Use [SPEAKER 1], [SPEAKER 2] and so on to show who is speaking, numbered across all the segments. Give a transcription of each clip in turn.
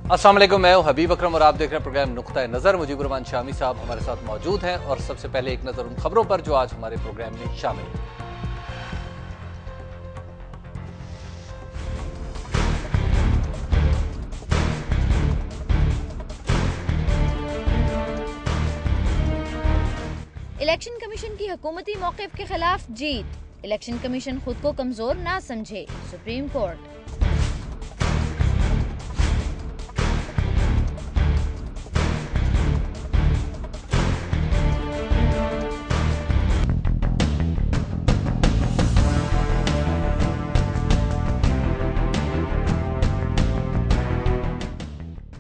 [SPEAKER 1] अस्सलाम वालेकुम, मैं हूं हबीब अकरम और आप देख रहे हैं प्रोग्राम नुक्ता नज़र। मुजीबुर रहमान शामी साहब हमारे साथ मौजूद हैं और सबसे पहले एक नज़र उन खबरों पर जो आज हमारे प्रोग्राम में शामिल हैं।
[SPEAKER 2] इलेक्शन कमीशन की हुकूमती मौक़िफ़ के खिलाफ जीत, इलेक्शन कमीशन खुद को कमजोर ना समझे, supreme court.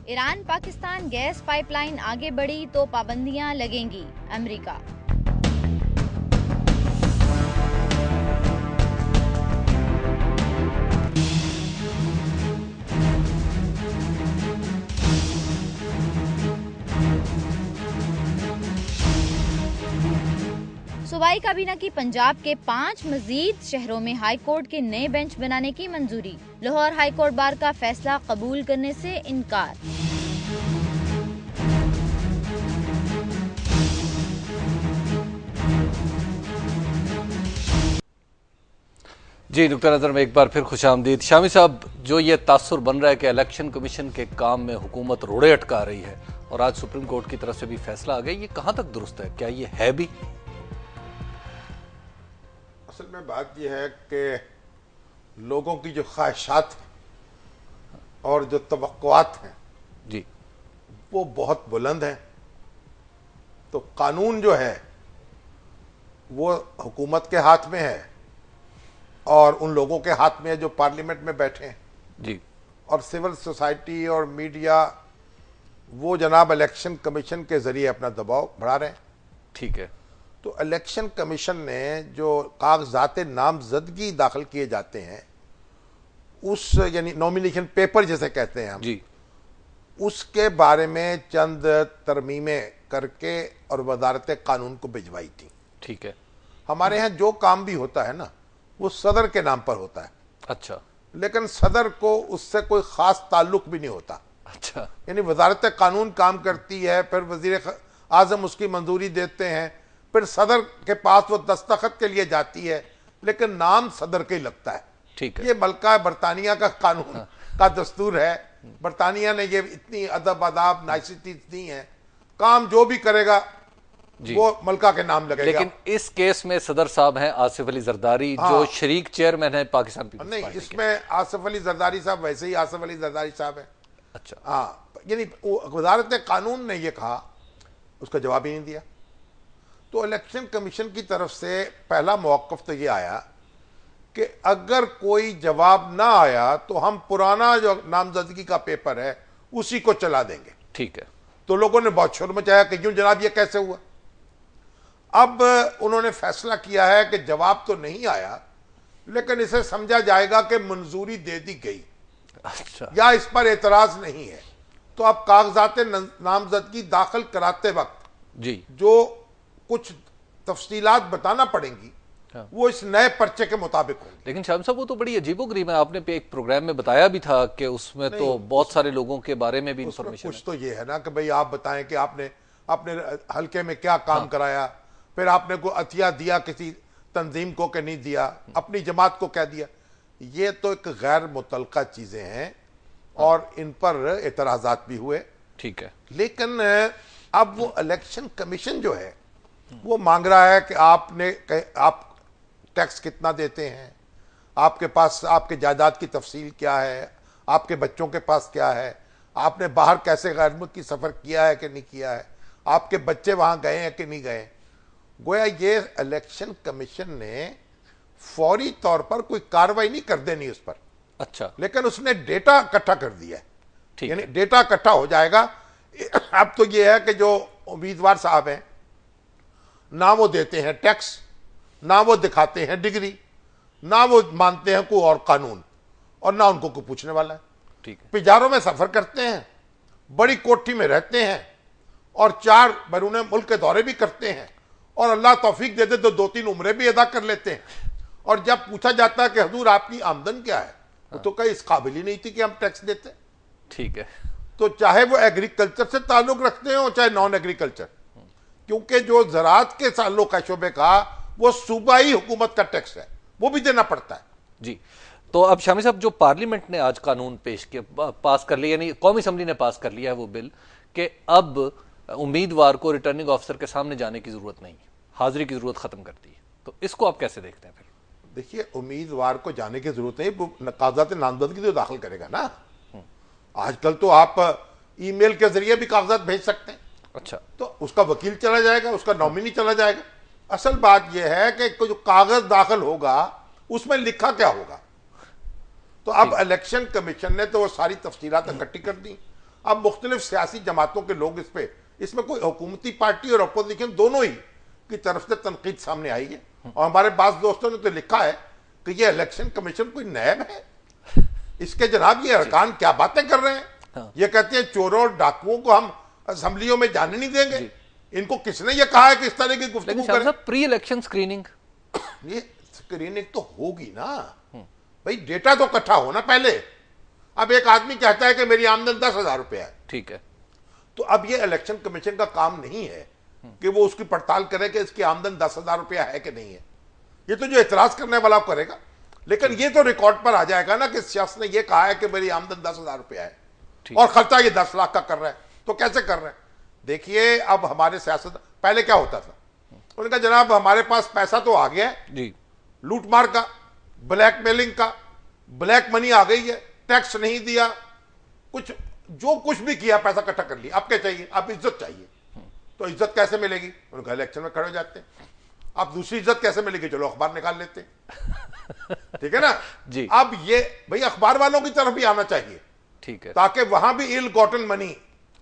[SPEAKER 2] Iran Pakistan gas pipeline आगे बढ़ी तो पाबंदियां लगेंगी, अमेरिका। सूबाई काबीना की पंजाब के 5 मजीद शहरों में हाई कोर्ट के नए बेंच बनाने की मंजूरी, लाहौर हाई कोर्ट बार का फैसला कबूल करने से इनकार।
[SPEAKER 1] जी, नुक्ता नज़र में एक बार फिर खुशामदीद। शामी साहब, जो ये तासुर बन रहा है कि इलेक्शन कमीशन के काम में हुकूमत रोड़े अटका रही है और आज सुप्रीम कोर्ट की तरफ से भी फैसला आ गया, ये कहां तक दुरुस्त है? क्या ये है भी?
[SPEAKER 3] असल में बात यह है कि लोगों की जो ख्वाहिशात हैं और जो तवक्कुआत हैं
[SPEAKER 1] जी,
[SPEAKER 3] वो बहुत बुलंद हैं। तो कानून जो है वो हुकूमत के हाथ में है और उन लोगों के हाथ में है जो पार्लियामेंट में बैठे हैं
[SPEAKER 1] जी,
[SPEAKER 3] और सिविल सोसाइटी और मीडिया वो जनाब इलेक्शन कमीशन के जरिए अपना दबाव बढ़ा रहे हैं।
[SPEAKER 1] ठीक है।
[SPEAKER 3] तो इलेक्शन कमीशन ने जो कागजात नामजदगी दाखिल किए जाते हैं उस यानी नॉमिनेशन पेपर जैसे कहते हैं हम
[SPEAKER 1] जी,
[SPEAKER 3] उसके बारे में चंद तरमीमें करके और वजारत कानून को भिजवाई थी।
[SPEAKER 1] ठीक है।
[SPEAKER 3] हमारे यहाँ जो काम भी होता है ना वो सदर के नाम पर होता है।
[SPEAKER 1] अच्छा
[SPEAKER 3] लेकिन सदर को उससे कोई खास ताल्लुक भी नहीं होता।
[SPEAKER 1] अच्छा,
[SPEAKER 3] यानी वजारत कानून काम करती है, फिर वजीर आजम उसकी मंजूरी देते हैं, फिर सदर के पास वो दस्तखत के लिए जाती है, लेकिन नाम सदर का ही लगता है।
[SPEAKER 1] ठीक है।
[SPEAKER 3] ये बल्कि बरतानिया का कानून का दस्तूर है। बरतानिया ने ये इतनी अदब अदाब नाइसिटीज दी हैं, काम जो भी करेगा वो मलका के नाम लगेगा।
[SPEAKER 1] लेकिन इस केस में सदर साहब हैं आसिफ अली जरदारी, जो शरीक चेयरमैन है पाकिस्तान पीपल्स
[SPEAKER 3] नहीं,
[SPEAKER 1] पार्टी
[SPEAKER 3] इसमें आसिफ अली जरदारी साहब वैसे ही आसिफ अली जरदारी साहब है।
[SPEAKER 1] अच्छा,
[SPEAKER 3] हाँ, यानी वजारत कानून ने ये कहा, उसका जवाब ही नहीं दिया। तो इलेक्शन कमीशन की तरफ से पहला मौक़िफ़ तो ये आया कि अगर कोई जवाब ना आया तो हम पुराना जो नामजदगी का पेपर है उसी को चला देंगे।
[SPEAKER 1] ठीक है।
[SPEAKER 3] तो लोगों ने बहुत शोर मचाया कि क्यों जनाब ये कैसे हुआ। अब उन्होंने फैसला किया है कि जवाब तो नहीं आया लेकिन इसे समझा जाएगा कि मंजूरी दे दी गई।
[SPEAKER 1] अच्छा,
[SPEAKER 3] या इस पर एतराज नहीं है। तो अब कागजात नामजदगी दाखिल कराते वक्त
[SPEAKER 1] जी,
[SPEAKER 3] जो कुछ तफसीलात बताना पड़ेंगी
[SPEAKER 1] हाँ,
[SPEAKER 3] वो इस नए पर्चे के मुताबिक होंगी।
[SPEAKER 1] लेकिन शाम साहब वो तो बड़ी अजीबोगरीब है। आपने एक प्रोग्राम में बताया भी था कि उसमें तो बहुत सारे लोगों के बारे में भी इंफॉर्मेशन
[SPEAKER 3] कुछ तो ये है ना कि भाई आप बताएं कि आपने अपने हल्के में क्या काम कराया, फिर आपने कोई अतिया दिया किसी तंजीम को कि नहीं दिया, अपनी जमात को कह दिया। ये तो एक गैर मुतल्लका चीजें हैं और इन पर एतराजात भी हुए।
[SPEAKER 1] ठीक है।
[SPEAKER 3] लेकिन अब वो इलेक्शन कमीशन जो है वो मांग रहा है कि आप टैक्स कितना देते हैं, आपके पास आपके जायदाद की तफसील क्या है, आपके बच्चों के पास क्या है, आपने बाहर कैसे गैर मुल्की सफर किया है कि नहीं किया है, आपके बच्चे वहां गए हैं कि नहीं गए। गोया ये इलेक्शन कमीशन ने फौरी तौर पर कोई कार्रवाई नहीं कर देनी उस पर।
[SPEAKER 1] अच्छा,
[SPEAKER 3] लेकिन उसने डेटा इकट्ठा कर दिया है।
[SPEAKER 1] ठीक
[SPEAKER 3] यानी
[SPEAKER 1] है।
[SPEAKER 3] डेटा इकट्ठा हो जाएगा। अब तो ये है कि जो उम्मीदवार साहब हैं ना वो देते हैं टैक्स, ना वो दिखाते हैं डिग्री, ना वो मानते हैं कोई और कानून, और ना उनको कोई पूछने वाला है।
[SPEAKER 1] ठीक है।
[SPEAKER 3] पिजारों में सफर करते हैं, बड़ी कोठी में रहते हैं और 4 बैरून मुल्क के दौरे भी करते हैं और अल्लाह तौफीक दे दे तो 2-3 उम्रे भी अदा कर लेते हैं। और जब पूछा जाता है कि हुजूर आपकी आमदन क्या है, वो तो कहीं इस काबिल ही नहीं थी कि हम टैक्स देते।
[SPEAKER 1] ठीक है।
[SPEAKER 3] तो चाहे वो एग्रीकल्चर से ताल्लुक रखते हो चाहे नॉन एग्रीकल्चर, क्योंकि जो ज़राअत के ताल्लुक है शोबे का, वो सूबाई हुकूमत का टैक्स है, वो भी देना पड़ता है।
[SPEAKER 1] जी, तो अब शामी साहब, जो पार्लियामेंट ने आज कानून पेश किया, पास कर लिया, यानी कौमी असम्बली ने पास कर लिया है वो बिल कि अब उम्मीदवार को रिटर्निंग ऑफिसर के सामने जाने की जरूरत नहीं, हाजिरी की जरूरत खत्म कर दी है, तो इसको आप कैसे देखते हैं? फिर
[SPEAKER 3] देखिए, उम्मीदवार को जाने की जरूरत नहीं, वो कागजात नामजदगी तो दाखिल करेगा ना। आजकल तो आप ईमेल के जरिए भी कागजात भेज सकते हैं।
[SPEAKER 1] अच्छा,
[SPEAKER 3] तो उसका वकील चला जाएगा, उसका नॉमिनी चला जाएगा। असल बात यह है कि जो कागज दाखिल होगा उसमें लिखा क्या होगा। तो अब इलेक्शन कमीशन ने तो वो सारी तफसीलात इकट्ठी कर दी। अब मुख्तलिफ सियासी जमातों के लोग इसमें कोई हुकूमती पार्टी और अपोजिशन दोनों ही की तरफ से तनकीद सामने आई है। और हमारे पास दोस्तों ने तो लिखा है कि ये इलेक्शन कमीशन कोई नैब है, इसके जनाब ये अरकान क्या बातें कर रहे हैं।
[SPEAKER 1] हाँ।
[SPEAKER 3] ये कहते हैं चोरों और डाकुओं को हम असेंबलियों में जाने नहीं देंगे। इनको किसने ये कहा है कि इस तरह की गुफ्तगू करें?
[SPEAKER 1] प्री इलेक्शन स्क्रीनिंग,
[SPEAKER 3] ये स्क्रीनिंग तो होगी ना भाई, डेटा तो इकट्ठा होना पहले। अब एक आदमी कहता है कि मेरी आमदन 10,000 रुपया है,
[SPEAKER 1] ठीक है,
[SPEAKER 3] तो अब ये इलेक्शन कमीशन का काम नहीं है कि वो उसकी पड़ताल करे कि इसकी आमदन 10,000 रुपया है कि नहीं है। ये तो जो एतराज करने वाला करेगा, लेकिन ये तो रिकॉर्ड पर आ जाएगा ना कि शख्स ने ये कहा है कि मेरी आमदन 10,000 रुपया है और खर्चा ये 10 लाख का कर रहा है, तो कैसे कर रहे हैं? देखिए, अब हमारे सियासत पहले क्या होता था, उन्होंने कहा जनाब हमारे पास पैसा तो आ गया है
[SPEAKER 1] जी,
[SPEAKER 3] लूटमार का, ब्लैकमेलिंग का, ब्लैक मनी आ गई है, टैक्स नहीं दिया, कुछ जो कुछ भी किया पैसा इकट्ठा कर लिया, अब क्या चाहिए? अब इज्जत चाहिए। तो इज्जत कैसे मिलेगी? उन्होंने कहा इलेक्शन में खड़े हो जाते हैं। अब दूसरी इज्जत कैसे मिलेगी? चलो अखबार निकाल लेते हैं। ठीक है ना
[SPEAKER 1] जी।
[SPEAKER 3] अब ये भाई अखबार वालों की तरफ भी आना चाहिए,
[SPEAKER 1] ठीक है,
[SPEAKER 3] ताकि वहां भी इल गॉटन मनी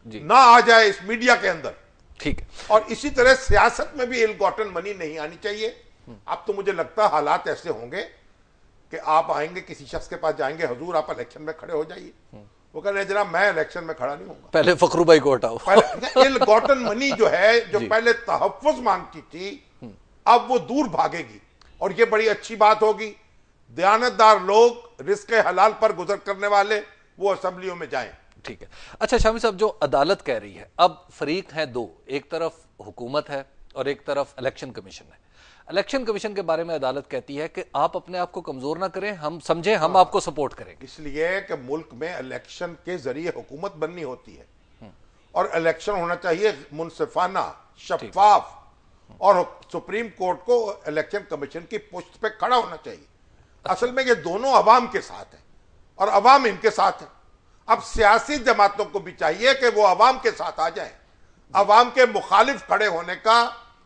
[SPEAKER 1] जी,
[SPEAKER 3] ना आ जाए इस मीडिया के अंदर।
[SPEAKER 1] ठीक है,
[SPEAKER 3] और इसी तरह सियासत में भी इल गॉटन मनी नहीं आनी चाहिए। अब तो मुझे लगता है हालात ऐसे होंगे कि आप आएंगे, किसी शख्स के पास जाएंगे, हुजूर आप इलेक्शन में खड़े हो जाइए, वो कह रहे जनाब मैं इलेक्शन में खड़ा नहीं होऊंगा।
[SPEAKER 1] पहले फखरू भाई को हटाओ।
[SPEAKER 3] पहले इल गॉटन मनी जो है, जो पहले तहफ्फुज मांगती थी, अब वो दूर भागेगी। और ये बड़ी अच्छी बात होगी, दयानतदार लोग, रिस्क हलाल पर गुजर करने वाले, वो असेंबलियों में जाएं।
[SPEAKER 1] ठीक है। अच्छा शामी साहब, जो अदालत कह रही है, अब फरीक हैं दो, एक तरफ हुकूमत है और एक तरफ इलेक्शन कमीशन है। इलेक्शन कमीशन के बारे में अदालत कहती है कि आप अपने आप को कमजोर ना करें, हम समझे हम आपको सपोर्ट करेंगे।
[SPEAKER 3] इसलिए कि मुल्क में इलेक्शन के जरिए हुकूमत बननी होती है और इलेक्शन होना चाहिए मुनसिफाना, शफाफ, और सुप्रीम कोर्ट को इलेक्शन कमीशन की पुश्त पे खड़ा होना चाहिए। असल में ये दोनों अवाम के साथ है और अवाम इनके साथ है। अब सियासी जमातों को भी चाहिए कि वो अवाम के साथ आ जाए। अवाम के मुखालिफ खड़े होने का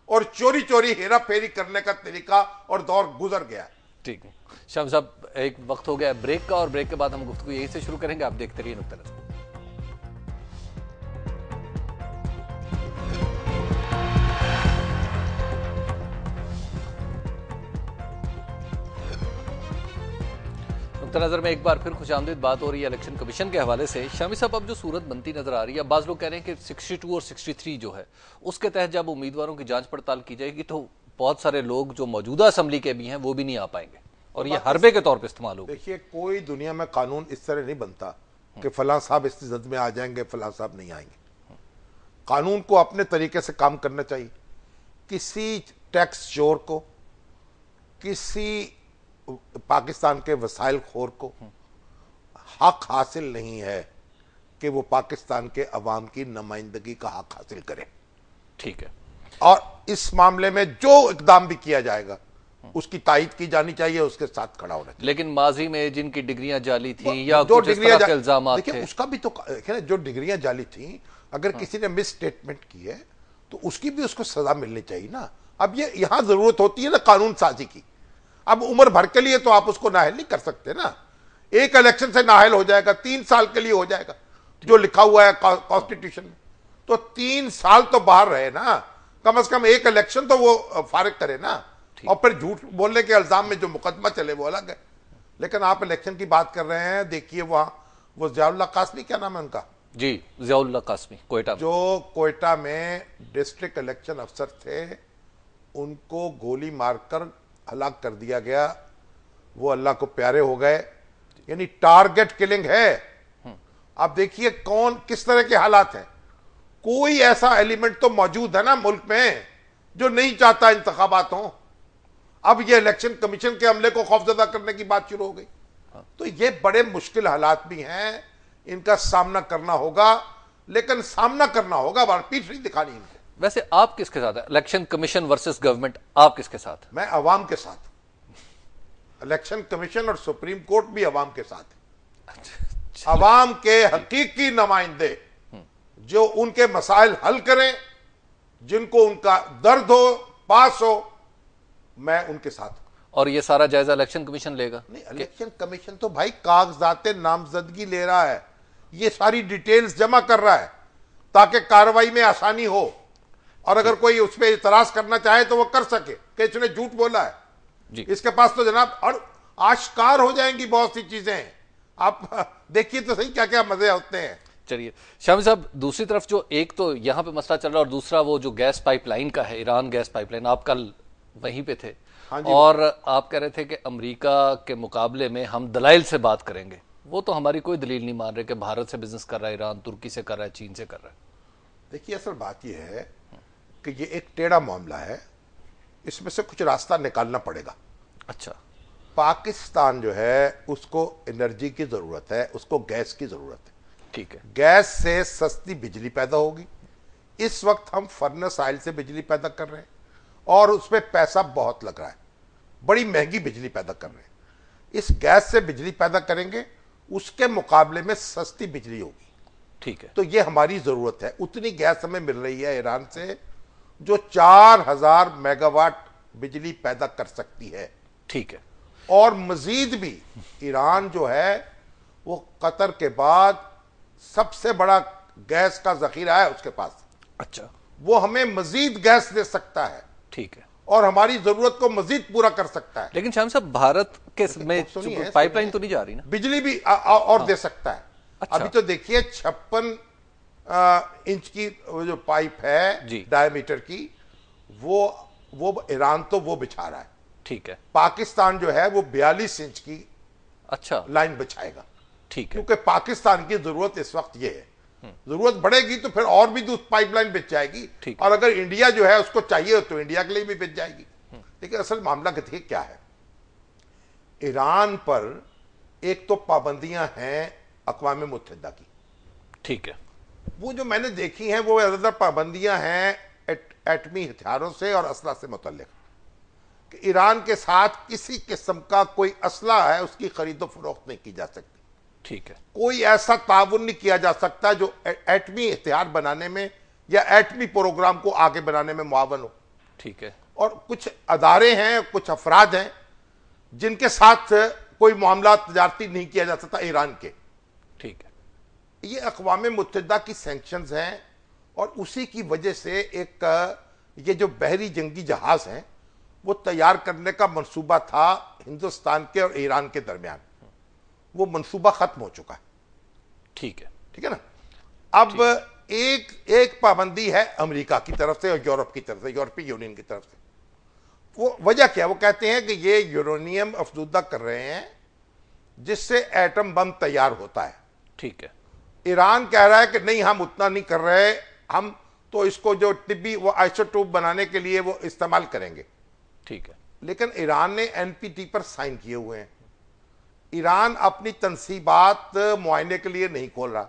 [SPEAKER 3] और चोरी चोरी हेरा फेरी करने का तरीका और दौर गुजर गया।
[SPEAKER 1] ठीक है शाम साहब, एक वक्त हो गया ब्रेक का, और ब्रेक के बाद हम गुफ्तगू यहीं से शुरू करेंगे। आप देखते रहिए नुक्ता नज़र। नुक्ता नज़र में एक बार फिर खुशामदीद बात हो रही है इलेक्शन कमीशन के हवाले से। शामी साहब, अब जो सूरत बनती नजर आ रही है, बाज़ लोग कह रहे हैं कि 62 और 63 जो है उसके तहत जब उम्मीदवारों की जांच पड़ताल की जाएगी तो बहुत सारे लोग जो मौजूदा असम्बली के भी हैं वो भी नहीं आ पाएंगे और ये हरबे के तौर पर इस्तेमाल होगा।
[SPEAKER 3] देखिए, कोई दुनिया में कानून इस तरह नहीं बनता कि फलां साहब इस जद में आ जाएंगे, फलां साहब नहीं आएंगे। कानून को अपने तरीके से काम करना चाहिए। किसी टैक्स चोर को, किसी पाकिस्तान के वसाइल खोर को हक हासिल नहीं है कि वो पाकिस्तान के अवाम की नुमाइंदगी का हक हासिल करे।
[SPEAKER 1] ठीक है,
[SPEAKER 3] और इस मामले में जो इकदाम भी किया जाएगा उसकी तायद की जानी चाहिए, उसके साथ खड़ा होना चाहिए।
[SPEAKER 1] लेकिन माजी में जिनकी डिग्रियां जाली थी या
[SPEAKER 3] जो
[SPEAKER 1] कुछ इस तरह के इल्जामात थे,
[SPEAKER 3] उसका भी तो जो डिग्रियां जाली थी, अगर किसी ने मिस स्टेटमेंट की है तो उसकी भी उसको सजा मिलनी चाहिए ना। अब ये यहां जरूरत होती है ना कानून साजी की। अब उम्र भर के लिए तो आप उसको नाअहल नहीं कर सकते ना। एक इलेक्शन से नाअहल हो जाएगा, 3 साल के लिए हो जाएगा जो लिखा हुआ है कॉन्स्टिट्यूशन में, तो 3 साल तो बाहर रहे ना, कम से कम एक इलेक्शन तो वो फारिग करे ना। और फिर झूठ बोलने के इल्जाम में जो मुकदमा चले वो अलग है। लेकिन आप इलेक्शन की बात कर रहे हैं, देखिए वहां वो ज़ियाउल्लाह कासमी, क्या नाम है उनका?
[SPEAKER 1] जी, ज़ियाउल्लाह कासमी, कोयटा में।
[SPEAKER 3] जो कोयटा में डिस्ट्रिक्ट इलेक्शन अफसर थे, उनको गोली मारकर हलाक कर दिया गया। वो अल्लाह को प्यारे हो गए, यानी टारगेट किलिंग है। आप देखिए कौन किस तरह के हालात हैं। कोई ऐसा एलिमेंट तो मौजूद है ना मुल्क में जो नहीं चाहता इंतखाबात हो। अब ये इलेक्शन कमीशन के अमले को खौफजदा करने की बात शुरू हो गई। तो ये बड़े मुश्किल हालात भी हैं, इनका सामना करना होगा, लेकिन सामना करना होगा, पीठ नहीं दिखानी इनको।
[SPEAKER 1] वैसे आप किसके साथ है? इलेक्शन कमीशन वर्सेस गवर्नमेंट, आप किसके साथ?
[SPEAKER 3] मैं अवाम के साथ। इलेक्शन कमीशन और सुप्रीम कोर्ट भी अवाम के साथ है। अवाम के हकीकी नुमाइंदे जो उनके मसाइल हल करें, जिनको उनका दर्द हो, पास हो, मैं उनके साथ हूं।
[SPEAKER 1] और ये सारा जायजा इलेक्शन कमीशन लेगा?
[SPEAKER 3] नहीं, इलेक्शन कमीशन तो भाई कागजात नामजदगी ले रहा है, ये सारी डिटेल्स जमा कर रहा है ताकि कार्रवाई में आसानी हो, और अगर कोई उस पर इतराज करना चाहे तो वो कर सके कि इसने झूठ बोला है
[SPEAKER 1] जी।
[SPEAKER 3] इसके पास तो जनाब और आश्कार हो जाएंगी बहुत सी चीजें। आप देखिए तो सही क्या क्या मजे होते हैं।
[SPEAKER 1] चलिए शामी साहब, दूसरी तरफ जो एक तो यहां पे मसला चल रहा है और दूसरा वो जो गैस पाइपलाइन का है, ईरान गैस पाइपलाइन, आप कल वहीं पे थे।
[SPEAKER 3] हाँ जी।
[SPEAKER 1] और आप कह रहे थे कि अमेरिका के मुकाबले में हम दलाइल से बात करेंगे। वो तो हमारी कोई दलील नहीं मान रहे कि भारत से बिजनेस कर रहा है ईरान, तुर्की से कर रहा है, चीन से कर रहा है।
[SPEAKER 3] देखिए असल बात यह है कि ये एक टेढ़ा मामला है, इसमें से कुछ रास्ता निकालना पड़ेगा।
[SPEAKER 1] अच्छा।
[SPEAKER 3] पाकिस्तान जो है उसको एनर्जी की जरूरत है, उसको गैस की जरूरत है।
[SPEAKER 1] ठीक है।
[SPEAKER 3] गैस से सस्ती बिजली पैदा होगी। इस वक्त हम फर्नेस ऑयल से बिजली पैदा कर रहे हैं और उस पर पैसा बहुत लग रहा है, बड़ी महंगी बिजली पैदा कर रहे हैं। इस गैस से बिजली पैदा करेंगे, उसके मुकाबले में सस्ती बिजली होगी।
[SPEAKER 1] ठीक है।
[SPEAKER 3] तो ये हमारी जरूरत है। उतनी गैस हमें मिल रही है ईरान से जो 4000 मेगावाट बिजली पैदा कर सकती है।
[SPEAKER 1] ठीक है।
[SPEAKER 3] और मजीद भी ईरान जो है वो कतर के बाद सबसे बड़ा गैस का जखीरा है उसके पास। अच्छा। वो हमें मजीद गैस दे सकता है।
[SPEAKER 1] ठीक है।
[SPEAKER 3] और हमारी जरूरत को मजीद पूरा कर सकता है।
[SPEAKER 1] लेकिन शाम साहब, भारत के में पाइपलाइन तो नहीं जा रही ना?
[SPEAKER 3] बिजली भी और दे सकता है।
[SPEAKER 1] अच्छा।
[SPEAKER 3] अभी तो देखिए 56 इंच की जो पाइप है डायमीटर की, वो ईरान तो वो बिछा रहा है।
[SPEAKER 1] ठीक है।
[SPEAKER 3] पाकिस्तान जो है वो 42 इंच की
[SPEAKER 1] अच्छा
[SPEAKER 3] लाइन बिछाएगा।
[SPEAKER 1] ठीक है।
[SPEAKER 3] क्योंकि पाकिस्तान की जरूरत इस वक्त ये है। जरूरत बढ़ेगी तो फिर और भी पाइपलाइन बिछ जाएगी, और अगर इंडिया जो है उसको चाहिए तो इंडिया के लिए भी बिछ जाएगी। लेकिन असल मामला देखिए क्या है, ईरान पर एक तो पाबंदियां हैं अक़वाम मुत्तहिदा की।
[SPEAKER 1] ठीक है।
[SPEAKER 3] वो जो मैंने देखी हैं वो ज्यादातर पाबंदियां हैं एटमी हथियारों से और असला से मुतल्लिक, कि ईरान के साथ किसी किस्म का कोई असला है उसकी खरीदो फरोख्त नहीं की जा सकती।
[SPEAKER 1] ठीक है।
[SPEAKER 3] कोई ऐसा ताउन नहीं किया जा सकता जो एटमी हथियार बनाने में या एटमी प्रोग्राम को आगे बनाने में मुआवन हो।
[SPEAKER 1] ठीक है।
[SPEAKER 3] और कुछ अदारे हैं, कुछ अफराद हैं जिनके साथ कोई मामला तजारती नहीं किया जा सकता ईरान के।
[SPEAKER 1] ठीक है।
[SPEAKER 3] ये अक़वाम मुत्तहिदा की सैंक्शंस हैं, और उसी की वजह से एक ये जो बहरी जंगी जहाज हैं वो तैयार करने का मंसूबा था हिंदुस्तान के और ईरान के दरमियान, वो मंसूबा खत्म हो चुका है।
[SPEAKER 1] ठीक है।
[SPEAKER 3] ठीक है ना। अब एक पाबंदी है अमेरिका की तरफ से और यूरोप की तरफ से, यूरोपीय यूनियन की तरफ से। वो वजह क्या है, वो कहते हैं कि ये यूरेनियम अफजूदा कर रहे हैं जिससे एटम बम तैयार होता है।
[SPEAKER 1] ठीक है।
[SPEAKER 3] ईरान कह रहा है कि नहीं, हम उतना नहीं कर रहे, हम तो इसको जो तिब्बी वो आइसोटोप बनाने के लिए वो इस्तेमाल करेंगे।
[SPEAKER 1] ठीक है।
[SPEAKER 3] लेकिन ईरान ने एनपीटी पर साइन किए हुए हैं। ईरान अपनी तनसीबात मुआयने के लिए नहीं खोल रहा,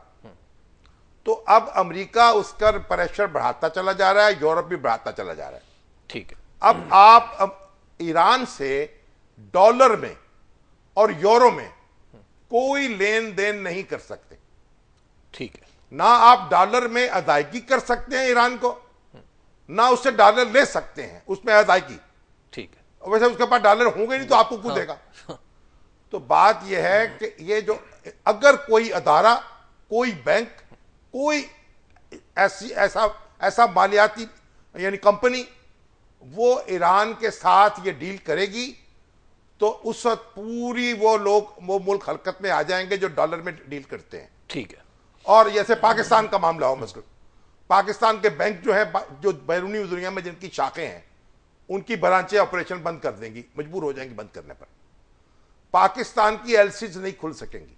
[SPEAKER 3] तो अब अमेरिका उसका प्रेशर बढ़ाता चला जा रहा है, यूरोप भी बढ़ाता चला जा रहा है।
[SPEAKER 1] ठीक है।
[SPEAKER 3] अब आप ईरान से डॉलर में और यूरो में कोई लेन देन नहीं कर सकते।
[SPEAKER 1] ठीक है।
[SPEAKER 3] ना आप डॉलर में अदायगी कर सकते हैं ईरान को, ना उससे डॉलर ले सकते हैं उसमें अदायगी।
[SPEAKER 1] ठीक है।
[SPEAKER 3] वैसे उसके पास डॉलर होंगे नहीं तो आपको क्यों देगा। तो बात यह है कि ये जो अगर कोई अदारा, कोई बैंक, कोई ऐसा मालियाती यानी कंपनी वो ईरान के साथ ये डील करेगी तो उस वक्त पूरी वो मुल्क हरकत में आ जाएंगे जो डॉलर में डील करते हैं।
[SPEAKER 1] ठीक है।
[SPEAKER 3] और जैसे पाकिस्तान का मामला हो, मसलन पाकिस्तान के बैंक जो है, जो बैरूनी दुनिया में जिनकी शाखें हैं, उनकी ब्रांचें ऑपरेशन बंद कर देंगी, मजबूर हो जाएंगी बंद करने पर। पाकिस्तान की एलसीज नहीं खुल सकेंगी।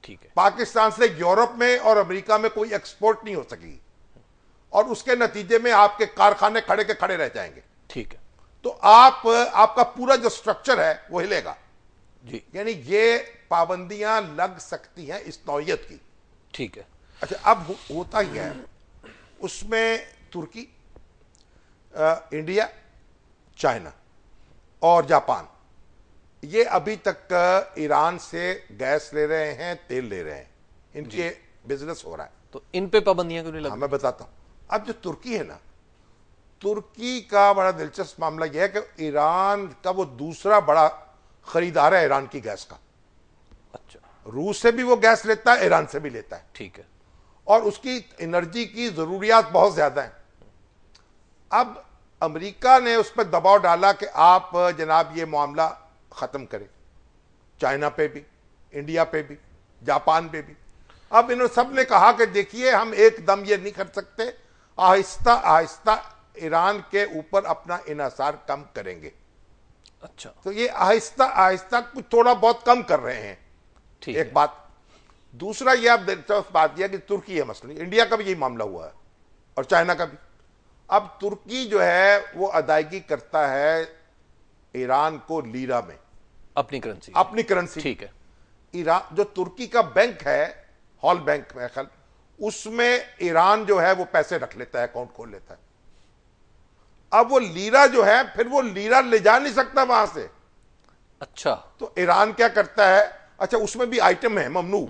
[SPEAKER 1] ठीक है।
[SPEAKER 3] पाकिस्तान से यूरोप में और अमेरिका में कोई एक्सपोर्ट नहीं हो सकेगी और उसके नतीजे में आपके कारखाने खड़े के खड़े रह जाएंगे।
[SPEAKER 1] ठीक है।
[SPEAKER 3] तो आपका पूरा जो स्ट्रक्चर है वो हिलेगा
[SPEAKER 1] जी।
[SPEAKER 3] यानी ये पाबंदियां लग सकती हैं इस नौयत की।
[SPEAKER 1] ठीक है।
[SPEAKER 3] अच्छा, अब होता ही है उसमें तुर्की, इंडिया, चाइना और जापान, ये अभी तक ईरान से गैस ले रहे हैं, तेल ले रहे हैं, इनके बिजनेस हो रहा है।
[SPEAKER 1] तो इन पे पाबंदियां क्यों नहीं लग?
[SPEAKER 3] मैं बताता हूं। अब जो तुर्की है ना, तुर्की का बड़ा दिलचस्प मामला यह है कि ईरान का वो दूसरा बड़ा खरीदार है ईरान की गैस का।
[SPEAKER 1] अच्छा।
[SPEAKER 3] रूस से भी वो गैस लेता है, ईरान से भी लेता है।
[SPEAKER 1] ठीक है।
[SPEAKER 3] और उसकी एनर्जी की जरूरियात बहुत ज्यादा है। अब अमेरिका ने उस पर दबाव डाला कि आप जनाब ये मामला खत्म करें, चाइना पे भी, इंडिया पे भी, जापान पे भी। अब इन्होंने सब ने कहा कि देखिए हम एकदम ये नहीं कर सकते, आहिस्ता आहिस्ता ईरान के ऊपर अपना इन्हिसार कम करेंगे।
[SPEAKER 1] अच्छा।
[SPEAKER 3] तो ये आहिस्ता आहिस्ता कुछ थोड़ा बहुत कम कर रहे हैं।
[SPEAKER 1] ठीक
[SPEAKER 3] एक
[SPEAKER 1] है।
[SPEAKER 3] बात। दूसरा ये आप दिलचस्प बात यह कि तुर्की है मसला, इंडिया का भी यही मामला हुआ है और चाइना का भी। अब तुर्की जो है वो अदायगी करता है ईरान को लीरा में,
[SPEAKER 1] अपनी करेंसी।
[SPEAKER 3] अपनी करेंसी।
[SPEAKER 1] ठीक है।
[SPEAKER 3] ईरान जो तुर्की का बैंक है, हॉल बैंक में खल, उसमें ईरान जो है वो पैसे रख लेता है, अकाउंट खोल लेता है। अब वो लीरा जो है फिर वो लीरा ले जा नहीं सकता वहां से।
[SPEAKER 1] अच्छा।
[SPEAKER 3] तो ईरान क्या करता है, अच्छा उसमें भी आइटम है ममनू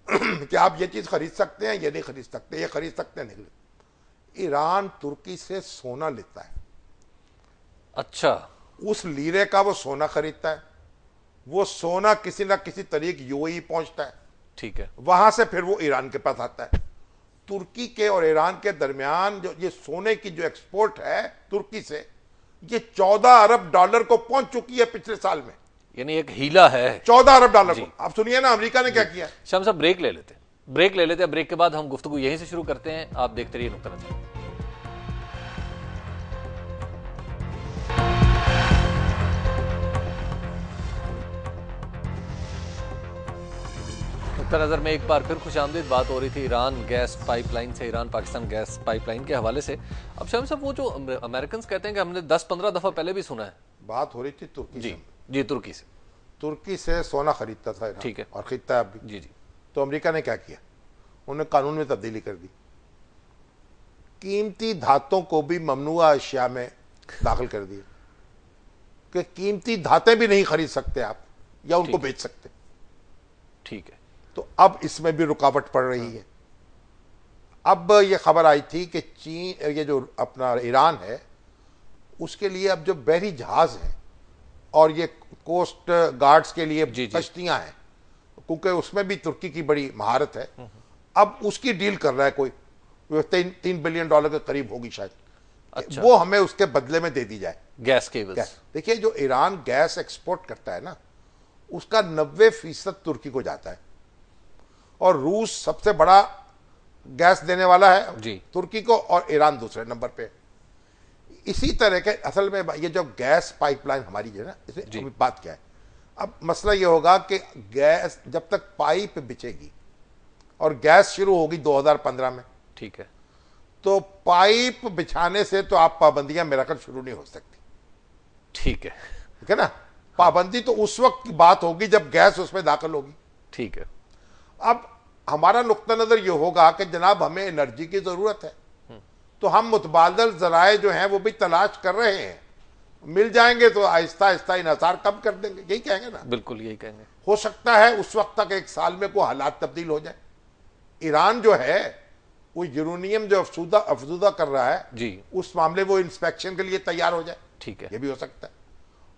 [SPEAKER 3] कि आप ये चीज खरीद सकते हैं, ये नहीं खरीद सकते, ये खरीद सकते हैं, नहीं खरीद। ईरान तुर्की से सोना लेता है।
[SPEAKER 1] अच्छा।
[SPEAKER 3] उस लीरे का वो सोना खरीदता है, वो सोना किसी ना किसी तरीके यूएई पहुंचता है।
[SPEAKER 1] ठीक है।
[SPEAKER 3] वहां से फिर वो ईरान के पास आता है। तुर्की के और ईरान के दरमियान जो ये सोने की जो एक्सपोर्ट है तुर्की से, ये 14 अरब डॉलर को पहुंच चुकी है पिछले साल में।
[SPEAKER 1] यानी एक हीला है।
[SPEAKER 3] 14 अरब डॉलर को। आप सुनिए ना अमेरिका ने क्या किया।
[SPEAKER 1] शाम साहब ब्रेक ले लेते हैं, ब्रेक ले लेते हैं। ब्रेक के बाद हम गुफ्तगू यहीं से शुरू करते हैं। आप देखते रहिए नुक्ता नज़र। नजर में एक बार फिर खुशामदीद। बात हो रही थी ईरान गैस पाइपलाइन से, ईरान पाकिस्तान गैस पाइपलाइन के हवाले से। अब शाम साहब वो जो अमेरिकन कहते हैं कि हमने 10-15 दफा पहले भी सुना है,
[SPEAKER 3] बात हो रही थी तुर्की
[SPEAKER 1] जी
[SPEAKER 3] से।
[SPEAKER 1] जी, तुर्की से।
[SPEAKER 3] तुर्की से सोना खरीदता था ईरान,
[SPEAKER 1] ठीक है।
[SPEAKER 3] और खरीदता है अभी।
[SPEAKER 1] जी जी।
[SPEAKER 3] तो अमेरिका ने क्या किया, उन्होंने कानून में तब्दीली कर दी, कीमती धातों को भी ममनुआ अशिया में दाखिल कर दिया कि कीमती धातें भी नहीं खरीद सकते आप या उनको बेच सकते।
[SPEAKER 1] ठीक है।
[SPEAKER 3] तो अब इसमें भी रुकावट पड़ रही है। अब ये खबर आई थी कि चीन, ये जो अपना ईरान है, उसके लिए अब जो बहरी जहाज हैं और ये कोस्ट गार्ड्स के लिए कश्तियां हैं, क्योंकि उसमें भी तुर्की की बड़ी महारत है, अब उसकी डील कर रहा है कोई, 3 बिलियन डॉलर के करीब होगी शायद। अच्छा। वो हमें उसके बदले में दे दी जाए
[SPEAKER 1] गैस केबल्स।
[SPEAKER 3] देखिए जो ईरान गैस एक्सपोर्ट करता है ना, उसका 90% तुर्की को जाता है, और रूस सबसे बड़ा गैस देने वाला है
[SPEAKER 1] जी
[SPEAKER 3] तुर्की को, और ईरान दूसरे नंबर पे। इसी तरह के असल में ये जो गैस पाइपलाइन हमारी है ना, इसमें बात क्या है, अब मसला ये होगा कि गैस जब तक पाइप बिछेगी और गैस शुरू होगी 2015 में,
[SPEAKER 1] ठीक है,
[SPEAKER 3] तो पाइप बिछाने से तो आप पाबंदियां मेरा ख्याल शुरू नहीं हो सकती।
[SPEAKER 1] ठीक
[SPEAKER 3] है ना, पाबंदी तो उस वक्त की बात होगी जब गैस उसमें दाखिल होगी।
[SPEAKER 1] ठीक है।
[SPEAKER 3] अब हमारा नुक्ता नजर यह होगा कि जनाब हमें एनर्जी की जरूरत है, तो हम मुतबादल जराए जो हैं वो भी तलाश कर रहे हैं, मिल जाएंगे तो आहिस्ता आहिस्ता इन्हिसार कम कर देंगे, यही कहेंगे ना।
[SPEAKER 1] बिल्कुल यही कहेंगे। हो
[SPEAKER 3] सकता है उस वक्त तक 1 साल में कोई हालात तब्दील हो जाए। ईरान जो है वो यूरेनियम जो अफजूदा कर रहा है
[SPEAKER 1] जी,
[SPEAKER 3] उस मामले वो इंस्पेक्शन के लिए तैयार हो जाए।
[SPEAKER 1] ठीक है,
[SPEAKER 3] ये भी हो सकता है,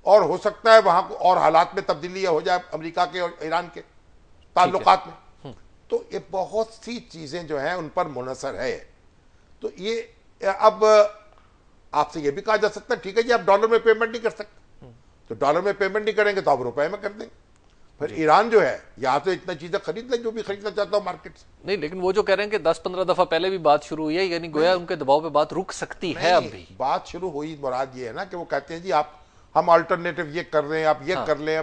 [SPEAKER 3] और हो सकता है वहां को और हालात में तब्दीली हो जाए अमेरिका के और ईरान के ताल्लुकात में। तो ये बहुत सी चीजें जो हैं उन पर मुनहसर है। तो ये अब आपसे ये भी कहा जा सकता है ठीक है जी आप डॉलर में पेमेंट नहीं कर सकते, तो डॉलर में पेमेंट नहीं करेंगे तो आप रुपए में कर देंगे। फिर ईरान जो है या तो इतना चीजें खरीद ले जो भी खरीदना चाहता हूं मार्केट से।
[SPEAKER 1] नहीं, लेकिन वो जो कह रहे हैं कि 10-15 दफा पहले भी बात शुरू हुई है, यानी गोया उनके दबाव पे बात रुक सकती है। अब भी
[SPEAKER 3] बात शुरू हुई, मुराद ये है ना कि वो कहते हैं जी आप हम अल्टरनेटिव ये कर रहे हैं, आप ये कर लें,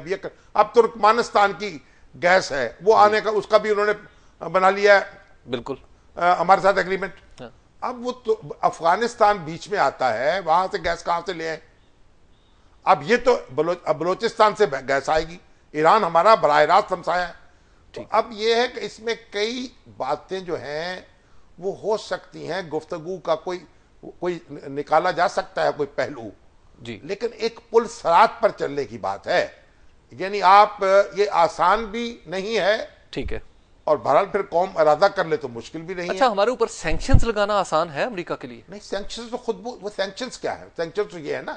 [SPEAKER 3] अब तुर्कमानिस्तान की गैस है वो आने का, उसका भी उन्होंने बना लिया है
[SPEAKER 1] बिल्कुल
[SPEAKER 3] हमारे साथ एग्रीमेंट।
[SPEAKER 1] हाँ।
[SPEAKER 3] अब वो तो अफगानिस्तान बीच में आता है, वहां से गैस कहां से ले आए? अब ये तो बलोचिस्तान से गैस आएगी, ईरान हमारा बराह रास्त हमसाया है। तो अब ये है कि इसमें कई बातें जो हैं वो हो सकती हैं, गुफ्तगू का कोई निकाला जा सकता है कोई पहलू
[SPEAKER 1] जी,
[SPEAKER 3] लेकिन एक पुल सरात पर चलने की बात है, यानी आप ये आसान भी नहीं है।
[SPEAKER 1] ठीक है।
[SPEAKER 3] और बहरहाल फिर कौम इरादा कर ले तो मुश्किल भी नहीं
[SPEAKER 1] अच्छा,
[SPEAKER 3] है।
[SPEAKER 1] हमारे ऊपर सैंक्शंस लगाना आसान है अमेरिका के लिए?
[SPEAKER 3] नहीं, सैंक्शंस तो खुद वो सैंक्शंस क्या है? सैंक्शंस तो ये है ना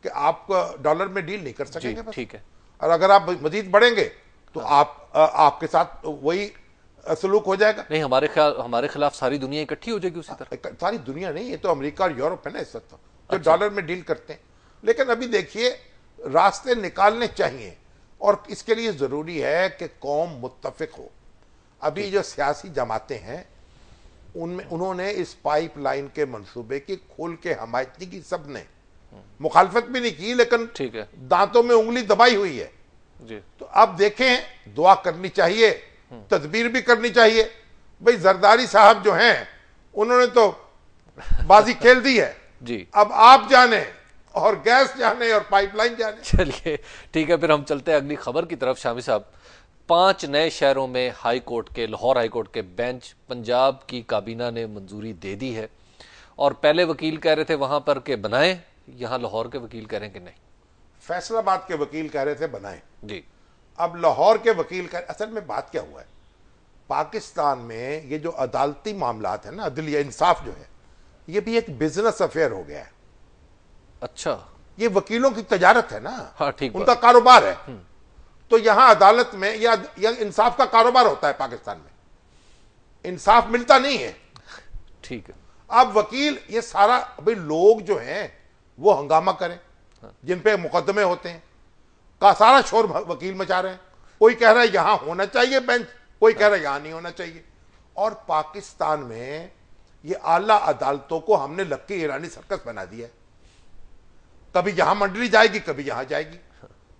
[SPEAKER 3] कि आप डॉलर में डील नहीं कर सकेंगे बस।
[SPEAKER 1] ठीक है।
[SPEAKER 3] और अगर आप मजीद बढ़ेंगे तो आपके साथ वही सलूक हो जाएगा।
[SPEAKER 1] नहीं, हमारे खिलाफ सारी दुनिया इकट्ठी हो जाएगी उसी तरह।
[SPEAKER 3] सारी दुनिया नहीं, ये तो अमेरिका और यूरोप है ना इस वक्त जो डॉलर में डील करते हैं। लेकिन अभी देखिए रास्ते निकालने चाहिए और इसके लिए जरूरी है कि कौम मुत्तफिक हो। अभी जो सियासी जमातें हैं उनमें उन्होंने इस पाइपलाइन के मंसूबे की खुल के हमायत की, सबने मुखालफत भी नहीं की, लेकिन
[SPEAKER 1] ठीक है,
[SPEAKER 3] दांतों में उंगली दबाई हुई है
[SPEAKER 1] जी।
[SPEAKER 3] तो अब देखें, दुआ करनी चाहिए, तदबीर भी करनी चाहिए। भाई जरदारी साहब जो हैं उन्होंने तो बाजी खेल दी है
[SPEAKER 1] जी।
[SPEAKER 3] अब आप जाने और गैस जाने और पाइपलाइन जाने।
[SPEAKER 1] चलिए ठीक है, फिर हम चलते हैं अगली खबर की तरफ। शामी साहब, 5 नए शहरों में हाई कोर्ट के, लाहौर हाई कोर्ट के बेंच पंजाब की काबीना ने मंजूरी दे दी है। और पहले वकील कह रहे थे वहां पर के बनाएं, यहां लाहौर के वकील कह रहे हैं कि नहीं।
[SPEAKER 3] फैसलाबाद के वकील कह रहे थे बनाएं
[SPEAKER 1] जी।
[SPEAKER 3] अब लाहौर के वकील कह, असल में बात क्या हुआ है, पाकिस्तान में ये जो अदालती मामलात है ना, अदलिया इंसाफ जो है, ये भी एक बिजनेस अफेयर हो गया है।
[SPEAKER 1] अच्छा,
[SPEAKER 3] ये वकीलों की तजारत है ना।
[SPEAKER 1] हाँ, ठीक,
[SPEAKER 3] उनका कारोबार है। तो यहां अदालत में या इंसाफ का कारोबार होता है। पाकिस्तान में इंसाफ मिलता नहीं है।
[SPEAKER 1] ठीक है।
[SPEAKER 3] अब वकील ये सारा, भाई लोग जो हैं वो हंगामा करें, जिन पे मुकदमे होते हैं का सारा शोर वकील मचा रहे हैं। कोई कह रहा है यहां होना चाहिए बेंच, कोई कह रहा है यहां नहीं होना चाहिए। और पाकिस्तान में ये आला अदालतों को हमने लक्की ईरानी सर्कस बना दिया है। कभी यहां मंडली जाएगी, कभी यहां जाएगी।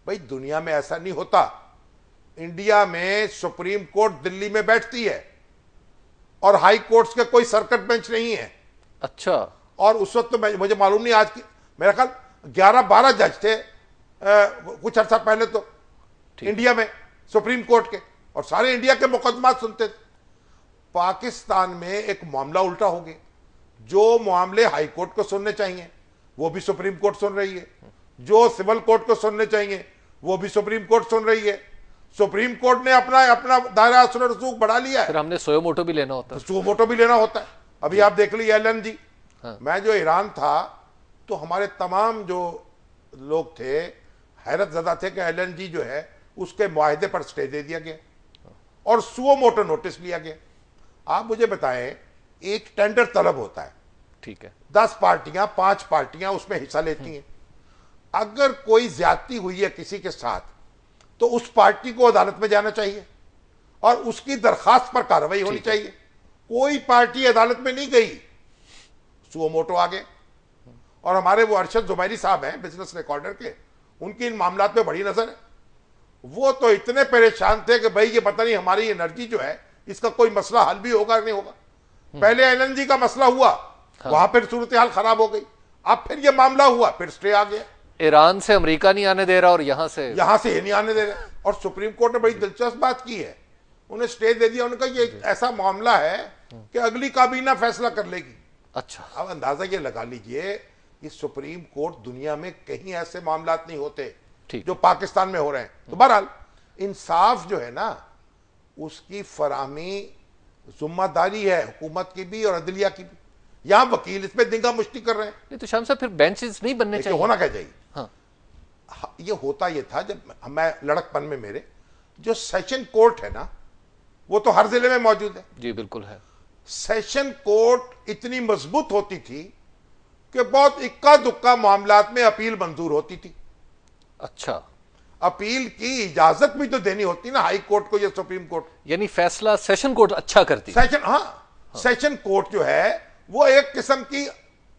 [SPEAKER 3] भाई दुनिया में ऐसा नहीं होता। इंडिया में सुप्रीम कोर्ट दिल्ली में बैठती है और हाई कोर्ट्स के कोई सर्किट बेंच नहीं है।
[SPEAKER 1] अच्छा।
[SPEAKER 3] और उस वक्त तो मुझे मालूम नहीं, आज की मेरा ख्याल 11-12 जज थे कुछ अर्सा पहले तो इंडिया में सुप्रीम कोर्ट के, और सारे इंडिया के मुकदमा सुनते थे। पाकिस्तान में एक मामला उल्टा हो गया। जो मामले हाई कोर्ट को सुनने चाहिए वो भी सुप्रीम कोर्ट सुन रही है, जो सिविल कोर्ट को सुनने चाहिए वो भी सुप्रीम कोर्ट सुन रही है। सुप्रीम कोर्ट ने अपना दायरा असर रसूख बढ़ा लिया है।
[SPEAKER 1] फिर हमने सोयोमोटो भी लेना होता है।
[SPEAKER 3] सोयोमोटो भी लेना होता है। अभी आप देख लीजिए LNG। हाँ। मैं जो ईरान था तो हमारे तमाम जो लोग थे हैरत ज़दा थे कि LNG जो है उसके मुआहदे पर स्टे दे दिया गया और सुओमोटो नोटिस लिया गया। आप मुझे बताएं, एक टेंडर तलब होता है,
[SPEAKER 1] ठीक है,
[SPEAKER 3] 10 पार्टियां 5 पार्टियां उसमें हिस्सा लेती हैं। अगर कोई ज्यादती हुई है किसी के साथ तो उस पार्टी को अदालत में जाना चाहिए और उसकी दरखास्त पर कार्रवाई होनी चाहिए। कोई पार्टी अदालत में नहीं गई, सुओमोटो आ गए। और हमारे वो अरशद जुबैरी साहब हैं बिजनेस रिकॉर्डर के, उनकी इन मामलात में बड़ी नजर है। वो तो इतने परेशान थे कि भाई ये पता नहीं हमारी एनर्जी जो है इसका कोई मसला हल भी होगा नहीं होगा। पहले LNG का मसला हुआ, वहां पर सूरत हाल खराब हो गई। अब फिर ये मामला हुआ, फिर स्टे आ गया।
[SPEAKER 1] ईरान से अमेरिका नहीं आने दे रहा और यहां से
[SPEAKER 3] ये नहीं आने दे रहा। और सुप्रीम कोर्ट ने बड़ी दिलचस्प बात की है, उन्हें स्टे दे दिया। उन्होंने कहा ये ऐसा मामला है कि अगली काबीना फैसला कर लेगी।
[SPEAKER 1] अच्छा।
[SPEAKER 3] अब अंदाजा ये लगा लीजिए कि सुप्रीम कोर्ट दुनिया में कहीं ऐसे मामलात नहीं होते जो पाकिस्तान में हो रहे हैं। तो बहरहाल इंसाफ जो है ना उसकी फराहमी जिम्मेदारी है हुकूमत की भी और अदलिया की भी। यहां वकील इसमें दिंगा मुश्ती कर रहे हैं।
[SPEAKER 1] नहीं तो शाम साहब फिर बेंचेस नहीं बनने चाहिए?
[SPEAKER 3] होना क्या चाहिए?
[SPEAKER 1] हाँ।
[SPEAKER 3] ये होता ये था जब मैं लड़कपन में, मेरे जो सेशन कोर्ट है ना वो तो हर जिले में मौजूद है।
[SPEAKER 1] जी बिल्कुल है।
[SPEAKER 3] सेशन कोर्ट इतनी मजबूत होती थी कि बहुत इक्का दुक्का मामलात में अपील मंजूर होती थी।
[SPEAKER 1] अच्छा।
[SPEAKER 3] अपील की इजाजत भी तो देनी होती ना हाई कोर्ट को या सुप्रीम कोर्ट।
[SPEAKER 1] यानी फैसला सेशन कोर्ट अच्छा करती?
[SPEAKER 3] सेशन, हाँ। सेशन कोर्ट जो है वो एक किस्म की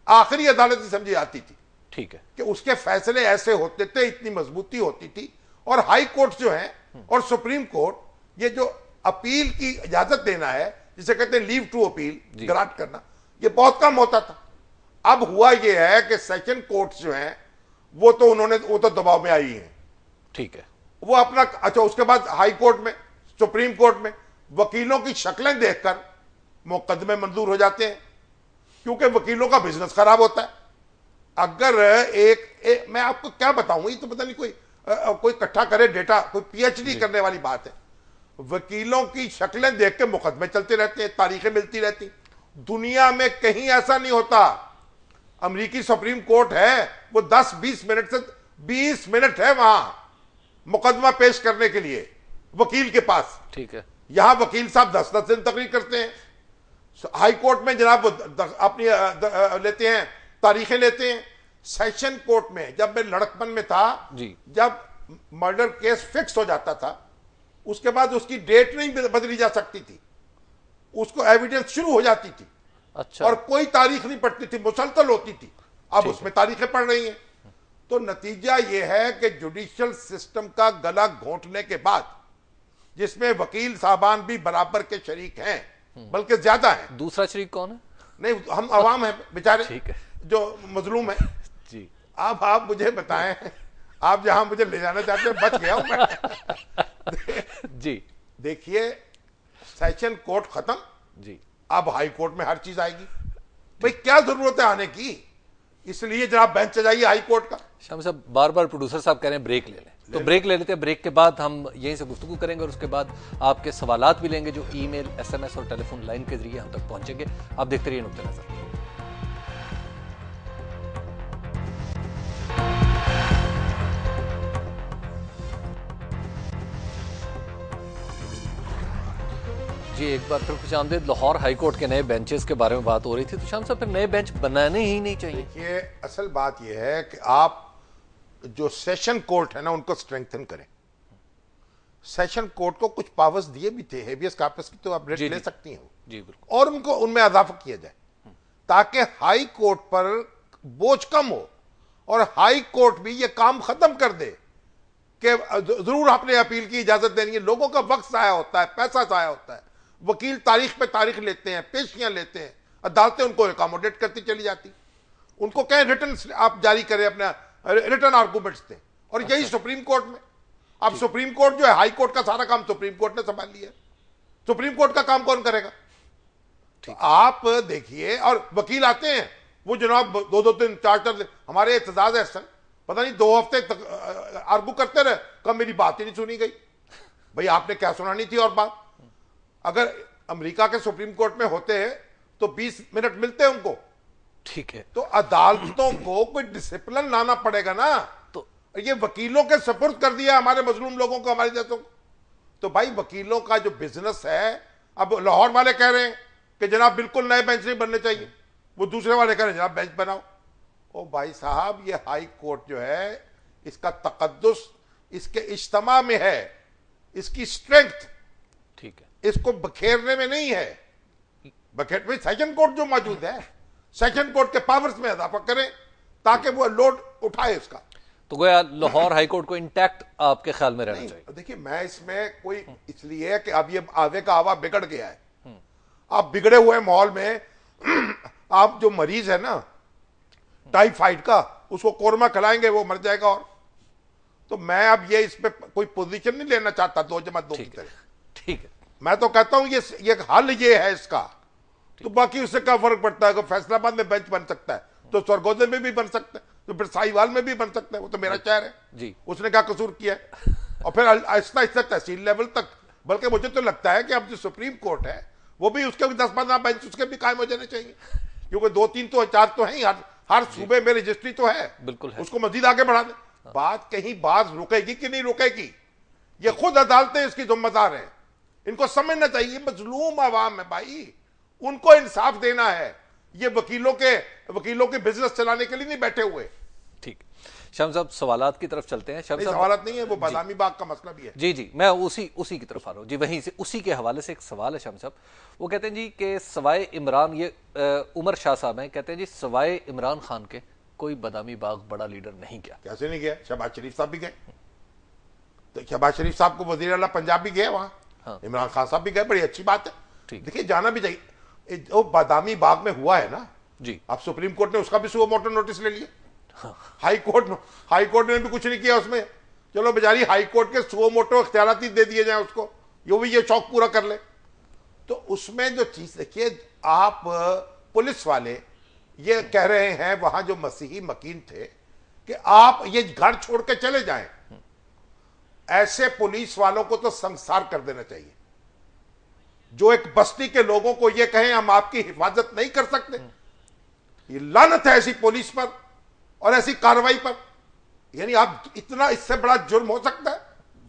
[SPEAKER 3] आखिरी अदालत ही समझी जाती थी।
[SPEAKER 1] ठीक है।
[SPEAKER 3] कि उसके फैसले ऐसे होते थे, इतनी मजबूती होती थी। और हाई कोर्ट जो है और सुप्रीम कोर्ट ये जो अपील की इजाजत देना है, जिसे कहते हैं लीव टू अपील, ग्रांट करना, ये बहुत कम होता था। अब हुआ ये है कि सेशन कोर्ट्स जो हैं वो तो दबाव में आई हैं।
[SPEAKER 1] ठीक है,
[SPEAKER 3] वो अपना, अच्छा उसके बाद हाई कोर्ट में, सुप्रीम कोर्ट में वकीलों की शक्लें देखकर मुकदमे मंजूर हो जाते हैं, क्योंकि वकीलों का बिजनेस खराब होता है। अगर मैं आपको क्या बताऊं, ये तो पता नहीं कोई इकट्ठा करे डेटा, कोई पीएचडी करने वाली बात है। वकीलों की शक्लें देख के मुकदमे चलते रहते हैं, तारीखें मिलती रहती। दुनिया में कहीं ऐसा नहीं होता। अमेरिकी सुप्रीम कोर्ट है, वो 10-20 मिनट से 20 मिनट है वहां मुकदमा पेश करने के लिए वकील के पास।
[SPEAKER 1] ठीक है,
[SPEAKER 3] यहां वकील साहब 10-10 दिन तकरीर करते हैं। हाई कोर्ट में जनाब वो अपनी लेते हैं, तारीखें लेते हैं। सेशन कोर्ट में जब मैं लड़कपन में था
[SPEAKER 1] जी,
[SPEAKER 3] जब मर्डर केस फिक्स हो जाता था, उसके बाद उसकी डेट नहीं बदली जा सकती थी, उसको एविडेंस शुरू हो जाती थी।
[SPEAKER 1] अच्छा,
[SPEAKER 3] और कोई तारीख नहीं पड़ती थी, मुसलसल होती थी। अब उसमें तारीखें पड़ रही हैं। तो नतीजा यह है कि जुडिशियल सिस्टम का गला घोंटने के बाद, जिसमें वकील साहबान भी बराबर के शरीक हैं, बल्कि ज्यादा हैं।
[SPEAKER 1] दूसरा शरीक कौन है?
[SPEAKER 3] नहीं, हम अवाम हैं बेचारे,
[SPEAKER 1] ठीक है,
[SPEAKER 3] जो मजलूम है
[SPEAKER 1] जी।
[SPEAKER 3] अब आप मुझे बताएं, आप जहां मुझे ले जाना चाहते हैं, बच गया हूं मैं।
[SPEAKER 1] जी,
[SPEAKER 3] देखिए, सेशन कोर्ट खत्म,
[SPEAKER 1] जी,
[SPEAKER 3] अब हाई कोर्ट में हर चीज आएगी। भाई क्या जरूरत है आने की? इसलिए जनाब बेंच से जाइए हाई कोर्ट का।
[SPEAKER 1] शाम साहब, बार बार प्रोड्यूसर साहब कह रहे हैं ब्रेक ले लें, तो ब्रेक ले लेते हैं। ब्रेक के बाद हम यहीं से गुफ्तगू करेंगे और उसके बाद आपके सवालात भी लेंगे, जो ईमेल, एसएमएस और टेलीफोन लाइन के जरिए हम तक पहुंचेंगे। आप देखते रहिए नुक्ते नजर। जी, एक बार फिर खुशामदीद। लाहौर हाई कोर्ट के नए बेंचेस के बारे में बात हो रही थी, तो शाम साहब फिर नए बेंच बनाने ही नहीं चाहिए?
[SPEAKER 3] देखिए, असल बात यह है कि आप जो सेशन कोर्ट है ना, उनको स्ट्रेंथन करें। सेशन कोर्ट को कुछ पावर्स दिए भी थे, हेबियस कॉर्पस की तो आप रेट ले सकती हैं
[SPEAKER 1] जी, बिल्कुल,
[SPEAKER 3] और उनको उनमें इजाफा किया जाए, ताकि हाई कोर्ट पर बोझ कम हो और हाई कोर्ट भी ये काम खत्म कर दे कि जरूर आपने अपील की इजाजत देनी है। लोगों का वक्त जाया होता है, पैसा जाया होता है, वकील तारीख पे तारीख लेते हैं, पेशियां लेते हैं, अदालतें उनको अकोमोडेट करती चली जाती। उनको कहें रिटर्न आप जारी करें, अपना रिटर्न आर्गूमेंट्स दें। और यही सुप्रीम कोर्ट में, अब सुप्रीम कोर्ट जो है, हाई कोर्ट का सारा काम सुप्रीम कोर्ट ने संभाल लिया। सुप्रीम कोर्ट का काम कौन करेगा? तो आप देखिए, और वकील आते हैं, वो जनाब 2-2 दिन 4-4 दिन, हमारे एतजाज एहसन पता नहीं 2 हफ्ते तक आर्गू करते रहे, कब मेरी बात ही नहीं सुनी गई। भाई आपने क्या सुनानी थी? और बात अगर अमेरिका के सुप्रीम कोर्ट में होते हैं तो 20 मिनट मिलते हैं उनको।
[SPEAKER 1] ठीक है,
[SPEAKER 3] तो अदालतों को कोई डिसिप्लिन लाना पड़ेगा ना।
[SPEAKER 1] तो
[SPEAKER 3] ये वकीलों के सपुर्द कर दिया हमारे मजलूम लोगों को, हमारे जैसों को। तो भाई वकीलों का जो बिजनेस है, अब लाहौर वाले कह रहे हैं कि जनाब बिल्कुल नए बेंच नहीं बनने चाहिए, वो दूसरे वाले कह रहे हैं जनाब बेंच बनाओ। ओ भाई साहब, ये हाई कोर्ट जो है, इसका तकद्दुस इसके इज्तिमा में है, इसकी स्ट्रेंथ
[SPEAKER 1] ठीक है,
[SPEAKER 3] इसको बखेरने में नहीं है। बखेर सेशन कोर्ट जो मौजूद है, सेशन कोर्ट के पावर्स में इजाफा करें ताकि वो लोड उठाए उसका।
[SPEAKER 1] तो गोया लाहौर हाई कोर्ट को इंटैक्ट आपके ख्याल में रहना चाहिए?
[SPEAKER 3] देखिए, मैं इसमें कोई इसलिए है कि अब ये आवे का आवा बिगड़ गया है। आप बिगड़े हुए माहौल में आप जो मरीज है ना टाइफाइड का, उसको कोरमा खिलाएंगे, वो मर जाएगा। और तो मैं अब ये इस पे कोई पोजीशन नहीं लेना चाहता 2+2 की तरह।
[SPEAKER 1] ठीक है,
[SPEAKER 3] मैं तो कहता हूं ये हल ये है इसका। तो बाकी उससे क्या फर्क पड़ता है? फैसलाबाद में बेंच बन सकता है तो सरगोजा में भी बन सकता है, तो फिर साहिवाल में भी बन सकता है। वो तो मेरा शहर है
[SPEAKER 1] जी,
[SPEAKER 3] उसने क्या कसूर किया है? और फिर आहिस्ता आहिस्ता तहसील लेवल तक। बल्कि मुझे तो लगता है कि अब जो सुप्रीम कोर्ट है, वो भी उसके भी 10-15 बेंच उसके भी कायम हो जाने चाहिए, क्योंकि 2-3 तो 4 तो है। हर सूबे में रजिस्ट्री तो है,
[SPEAKER 1] बिल्कुल है।
[SPEAKER 3] उसको मजीद आगे बढ़ा दे। बात कहीं बात रुकेगी कि नहीं रुकेगी, ये खुद अदालतें इसकी जिम्मेदार हैं। इनको समझना चाहिए, मजलूम आवाम है भाई, उनको इंसाफ देना है। ये वकीलों के बिजनेस चलाने के लिए नहीं बैठे हुए।
[SPEAKER 1] ठीक, शाम साहब सवालात की तरफ चलते हैं। शाम साहब,
[SPEAKER 3] सवालात नहीं है, वो बादामी बाग का मसला भी है।
[SPEAKER 1] जी जी, मैं उसी की तरफ आ रहा हूँ जी। वहीं से उसी के हवाले से एक सवाल है शाम साहब। वो कहते हैं जी कि सवाए इमरान, ये उमर शाह साहब हैं, कहते हैं जी सवाए इमरान खान के कोई बादामी बाग बड़ा लीडर नहीं गया।
[SPEAKER 3] कैसे नहीं गया? शहबाज शरीफ साहब भी गए, तो शहबाज शरीफ साहब को वजीर आला पंजाब भी गए वहां।
[SPEAKER 1] हाँ।
[SPEAKER 3] इमरान खान साहब भी गए, बड़ी अच्छी बात है।
[SPEAKER 1] ठीक।
[SPEAKER 3] देखिए जाना भी चाहिए। जो बादामी बाग में हुआ है ना
[SPEAKER 1] जी,
[SPEAKER 3] अब सुप्रीम कोर्ट ने उसका भी सुओ मोटो नोटिस ले लिया। हाई कोर्ट ने भी कुछ नहीं किया उसमें। चलो बेचारी हाई कोर्ट के सुओ मोटो इख्तियाराती दे दिए जाए उसको, यो भी ये शौक पूरा कर ले। तो उसमें जो चीज देखिए, आप पुलिस वाले ये कह रहे हैं वहां जो मसीही मकीन थे कि आप ये घर छोड़ के चले जाएं, ऐसे पुलिस वालों को तो संसार कर देना चाहिए। जो एक बस्ती के लोगों को ये कहें हम आपकी हिफाजत नहीं कर सकते, ये लानत है ऐसी पुलिस पर और ऐसी कार्रवाई पर। यानी आप इतना, इससे बड़ा जुर्म हो सकता है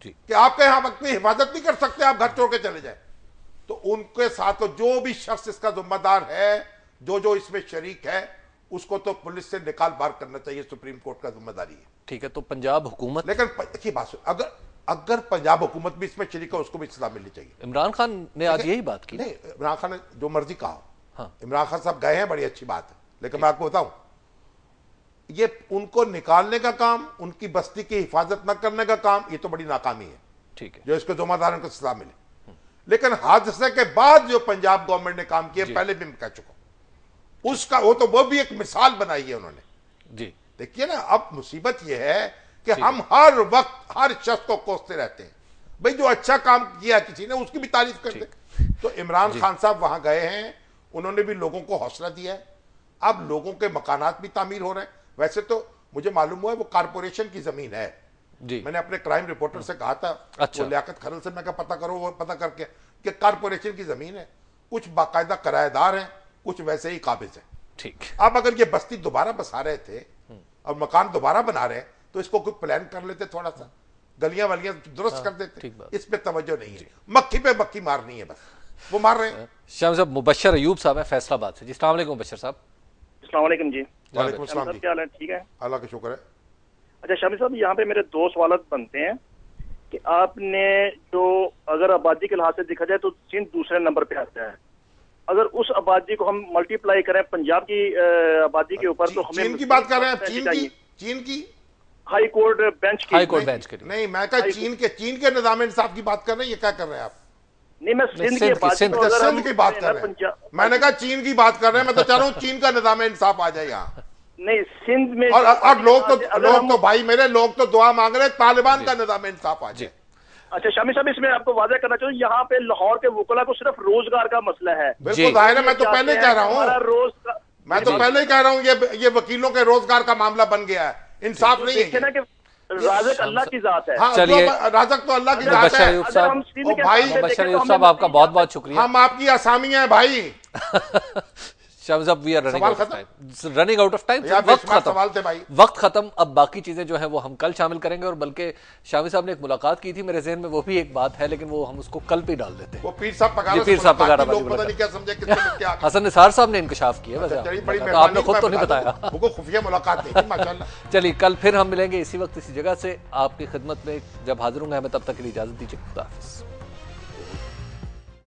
[SPEAKER 1] जी,
[SPEAKER 3] कि आप कहें हम अपनी हिफाजत नहीं कर सकते, आप घर छोड़ के चले जाए। तो उनके साथ तो जो भी शख्स इसका जिम्मेदार है, जो इसमें शरीक है, उसको तो पुलिस से निकाल बाहर करना चाहिए। सुप्रीम कोर्ट का जिम्मेदारी है।
[SPEAKER 1] ठीक है। तो पंजाब हुकूमत,
[SPEAKER 3] लेकिन देखिए बात सुन, अगर पंजाब हुकूमत भी इसमें शरीक है, उसको भी सजा मिलनी चाहिए।
[SPEAKER 1] इमरान खान ने आज यही बात की।
[SPEAKER 3] नहीं, इमरान खान ने जो मर्जी कहा।
[SPEAKER 1] हाँ।
[SPEAKER 3] इमरान खान साहब गए हैं, बड़ी अच्छी बात है, लेकिन मैं आपको बताऊं, ये उनको निकालने का काम, उनकी बस्ती की हिफाजत न करने का काम, ये तो बड़ी नाकामी है।
[SPEAKER 1] ठीक है।
[SPEAKER 3] जो इसके जिम्मेदार उनको सजा मिले। लेकिन हादसे के बाद जो पंजाब गवर्नमेंट ने काम किया, पहले भी मैं कह चुका हूं, उसका वो भी एक मिसाल बनाई है उन्होंने
[SPEAKER 1] जी।
[SPEAKER 3] देखिए ना, अब मुसीबत यह है कि हम हर वक्त हर शख्स को कोसते रहते हैं। भाई जो अच्छा काम किया किसी ने, उसकी भी तारीफ कर दे। तो इमरान खान साहब वहां गए हैं, उन्होंने भी लोगों को हौसला दिया है। अब लोगों के मकानात भी तामीर हो रहे हैं। वैसे तो मुझे मालूम हुआ है वो कारपोरेशन की जमीन है
[SPEAKER 1] जी।
[SPEAKER 3] मैंने अपने क्राइम रिपोर्टर से कहा था,
[SPEAKER 1] अच्छा।
[SPEAKER 3] वो लियाकत खरल से, मैं कहा पता करो, वो पता करके कि कारपोरेशन की जमीन है, कुछ बाकायदा किराएदार हैं, कुछ वैसे ही काबिज हैं।
[SPEAKER 1] ठीक।
[SPEAKER 3] अब अगर ये बस्ती दोबारा बसा रहे थे और मकान दोबारा बना रहे हैं, तो इसको कोई प्लान कर लेते, थोड़ा सा गलियां वलियां दुरुस्त कर देते। इस पे तवज्जो नहीं है, मक्खी पे मक्खी मारनी है बस, वो मार रहे हैं।
[SPEAKER 1] शाम साहब, मुबशर अयूब साहब है फैसलाबाद से जी। अस्सलाम वालेकुम मुबशर साहब।
[SPEAKER 4] अस्सलाम वालेकुम जी।
[SPEAKER 3] वालेकुम अस्सलाम जी।
[SPEAKER 4] क्या हाल है? ठीक है,
[SPEAKER 3] अल्लाह का शुक्र है।
[SPEAKER 4] अच्छा शामी साहब, यहाँ पे मेरे दो सवाल बनते हैं कि आपने जो, अगर आबादी के लिहाज से देखा जाए तो सिंध दूसरे नंबर पे आता है। अगर उस आबादी को हम मल्टीप्लाई करें पंजाब की आबादी के ऊपर, तो हमें
[SPEAKER 3] चीन की बात कर रहे हैं? चीन की
[SPEAKER 4] हाई कोर्ट बेंच की,
[SPEAKER 1] हाई कोर्ट बेंच के लिए
[SPEAKER 3] नहीं, मैं कहा चीन के निजाम इंसाफ की बात कर रहे हैं। ये क्या कर रहे हैं आप?
[SPEAKER 4] नहीं, मैं सिंध की बात
[SPEAKER 3] सिंध की बात कर रहे हैं। मैंने कहा चीन की बात कर रहे हैं, मैं तो चाह रहा हूँ चीन का निजाम इंसाफ आ जाए यहाँ।
[SPEAKER 4] नहीं, सिंध में
[SPEAKER 3] और लोग तो भाई मेरे, लोग तो दुआ मांग रहे हैं तालिबान का निजाम इंसाफ आ जाए।
[SPEAKER 4] अच्छा शामी साहब, इसमें आपको वादा करना चाहिए, यहाँ पे लाहौर के वकला को सिर्फ रोजगार का मसला है।
[SPEAKER 3] बिल्कुल जाहिर है, मैं तो पहले कह रहा हूँ, मैं तो पहले ही कह रहा हूँ, ये वकीलों के रोजगार का मामला बन गया है, इंसाफ नहीं है।
[SPEAKER 4] राज़िक अल्लाह की जात है।
[SPEAKER 3] हाँ,
[SPEAKER 1] चलिए,
[SPEAKER 3] राज़िक तो अल्लाह की जात है।
[SPEAKER 1] मुबशर अयूब साहब, आपका बहुत बहुत शुक्रिया।
[SPEAKER 3] हम आपकी आसामी हैं भाई।
[SPEAKER 1] शाम साहब, we are running out of time, running out of time. वक्त खत्म। अब बाकी चीजें जो है वो हम कल शामिल करेंगे। और बल्कि शामी साहब ने एक मुलाकात की थी मेरे ज़हन में, वो भी एक बात है, लेकिन वो हम उसको कल पे डाल देते हैं।
[SPEAKER 3] वो पीर साहब पगार
[SPEAKER 1] हसन निसार साहब ने इंकशाफ किया, वैसे आपने खुद तो नहीं बताया।
[SPEAKER 3] खुफिया मुलाकात नहीं थी माशाल्लाह।
[SPEAKER 1] चलिए, कल फिर हम मिलेंगे इसी वक्त इसी जगह से आपकी खिदमत में जब हाजिर होंगे। हमें तब तक के लिए इजाजत दीजिए। खुदा हाफिज़।